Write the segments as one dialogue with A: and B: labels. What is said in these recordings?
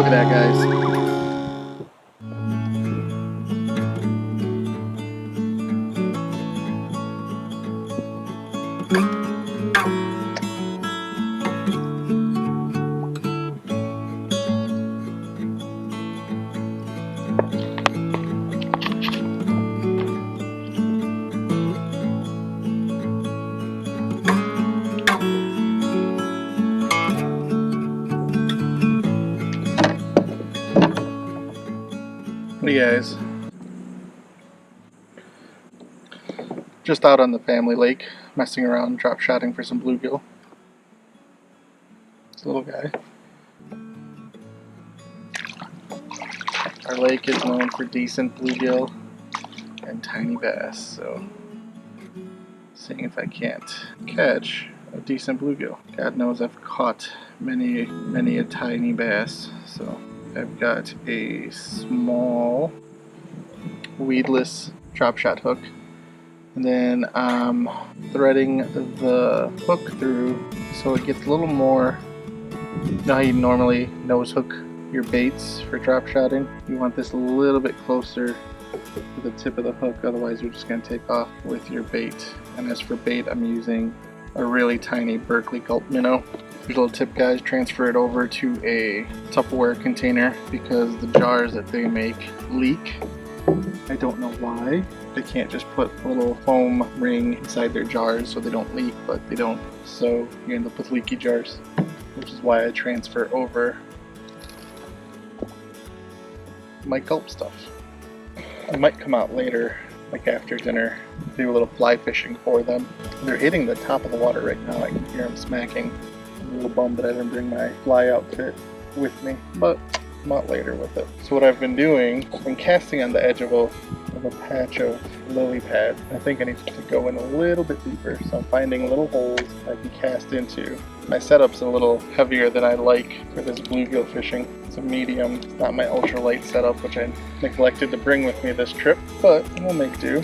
A: Look at that, guys. Hey guys, just out on the family lake, messing around, drop shotting for some bluegill. It's a little guy. Our lake is known for decent bluegill and tiny bass, so seeing if I can't catch a decent bluegill. God knows I've caught many a tiny bass, so I've got a small weedless drop shot hook, and then I'm threading the hook through so it gets a little more. You know how you normally nose hook your baits for drop shotting? You want this a little bit closer to the tip of the hook, otherwise you're just going to take off with your bait. And as for bait, I'm using a really tiny Berkeley gulp minnow. Here's a little tip, guys: transfer it over to a Tupperware container because the jars that they make leak. I don't know why. They can't just put a little foam ring inside their jars so they don't leak, but they don't. So you end up with leaky jars, which is why I transfer over my gulp stuff. I might come out later, like after dinner, do a little fly fishing for them. They're hitting the top of the water right now. I can hear them smacking. I'm a little bummed that I didn't bring my fly outfit with me, but come out later with it. So what I've been doing, I've been casting on the edge of a patch of lily pad. I think I need to go in a little bit deeper, so I'm finding little holes I can cast into. My setup's a little heavier than I like for this bluegill fishing. It's a medium. It's not my ultralight setup, which I neglected to bring with me this trip, but we'll make do.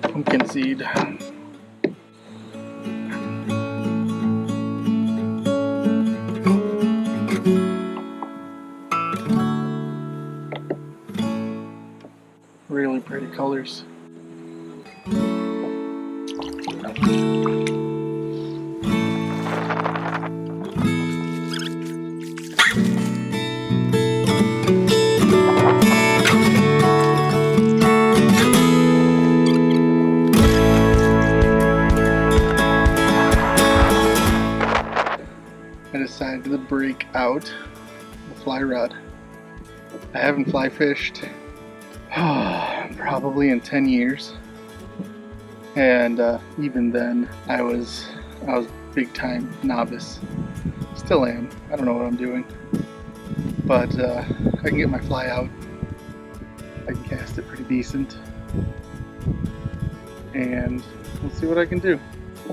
A: Pumpkin seed. Really pretty colors. I decided to break out the fly rod. I haven't fly fished probably in 10 years, and even then I was big time novice. Still am. I don't know what I'm doing, but I can get my fly out. I can cast it pretty decent, and we'll see what I can do.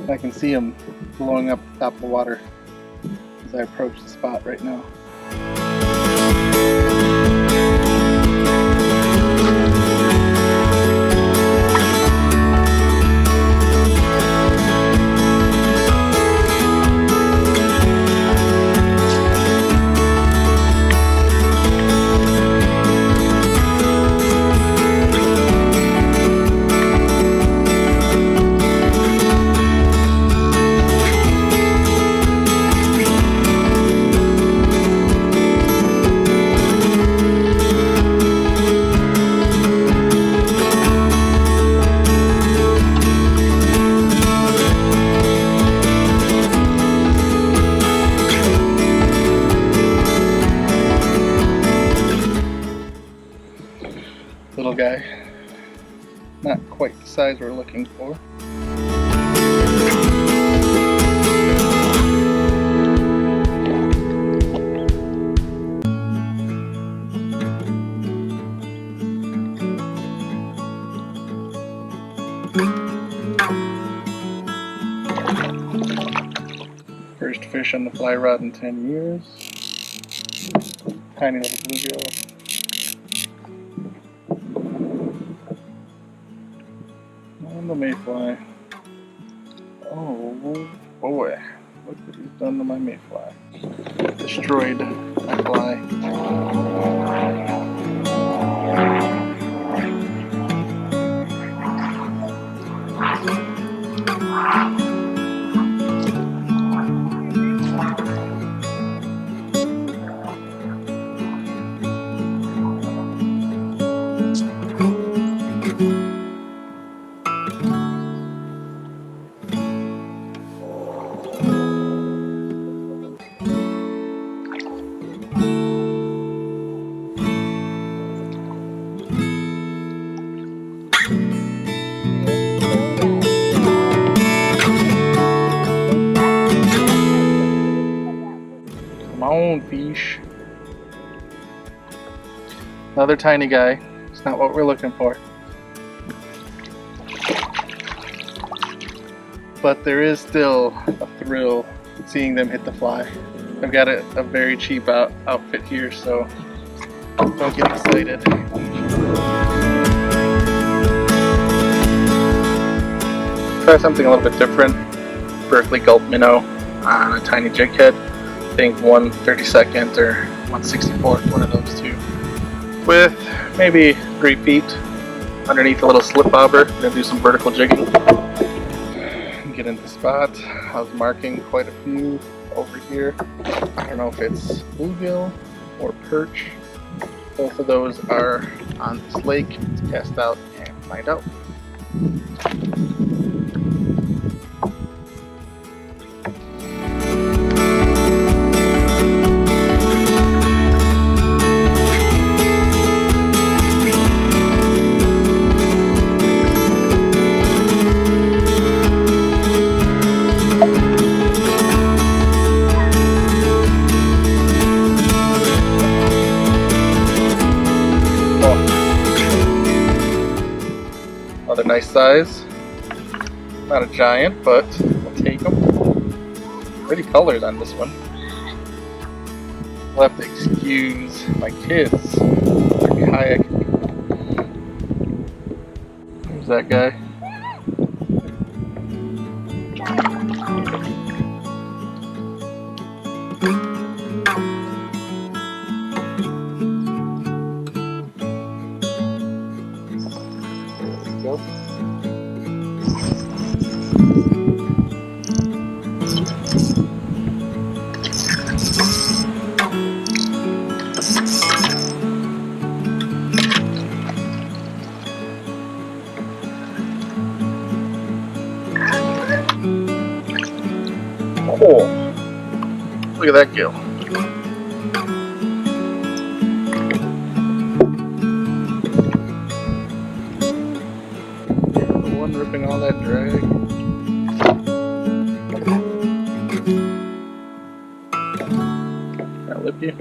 A: I can see them blowing up the top of the water as I approach the spot right now. size we're looking for. First fish on the fly rod in 10 years. Tiny little bluegill. On the mayfly. Oh boy, look what he's done to my mayfly. Destroyed my fly. Come on, fish. Another tiny guy. It's not what we're looking for. But there is still a thrill seeing them hit the fly. I've got a very cheap outfit here, so don't get excited. Try something a little bit different. Berkeley gulp minnow on a tiny jig head. I think 1/32 or 1/64th, one of those two. With maybe 3 feet underneath a little slip bobber. Gonna do some vertical jigging. Get into the spot. I was marking quite a few over here. I don't know if it's bluegill or perch. Both of those are on this lake. Let's cast out and find out. Another nice size. Not a giant, but we'll take them. Pretty colors on this one. I'll have to excuse my kids. They're kayaking. There's that guy. Go. Oh, look at that gill. The one ripping all that drag. Can I lip you?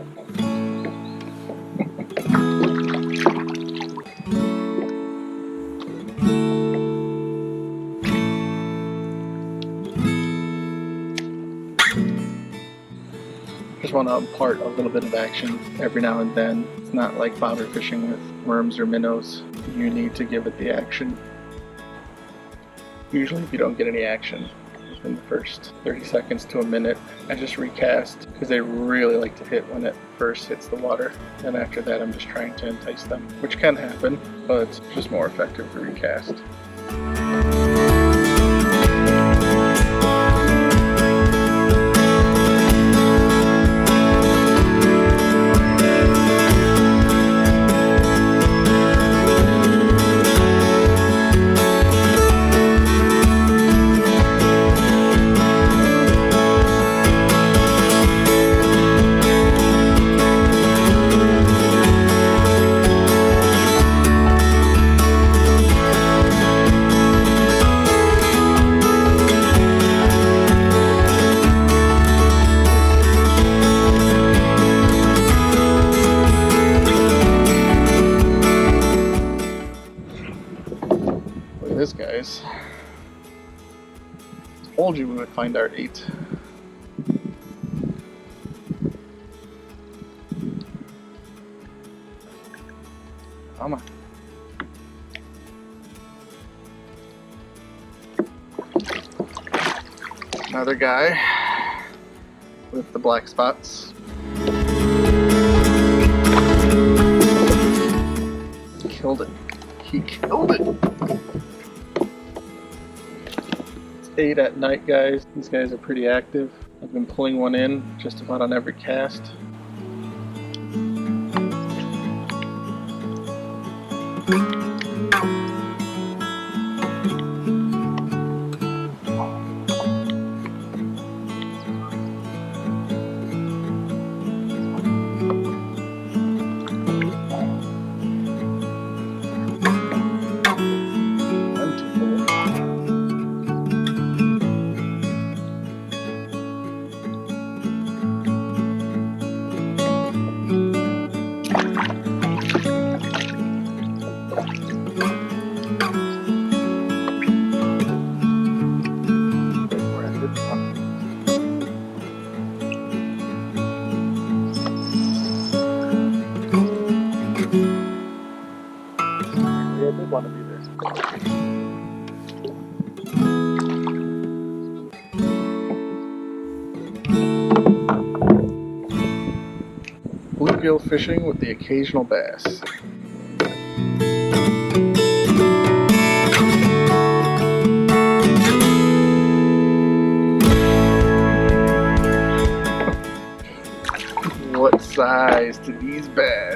A: Just want to impart a little bit of action every now and then. It's not like bobber fishing with worms or minnows. You need to give it the action. Usually if you don't get any action within the first 30 seconds to a minute, I just recast because they really like to hit when it first hits the water. And after that I'm just trying to entice them, which can happen, but it's just more effective to recast. Told you we would find our 8. Come on. Another guy with the black spots. Killed it. He killed it. It's 8 at night, guys. These guys are pretty active. I've been pulling one in just about on every cast. I did want to be there. Bluegill fishing with the occasional bass. What size to these bass?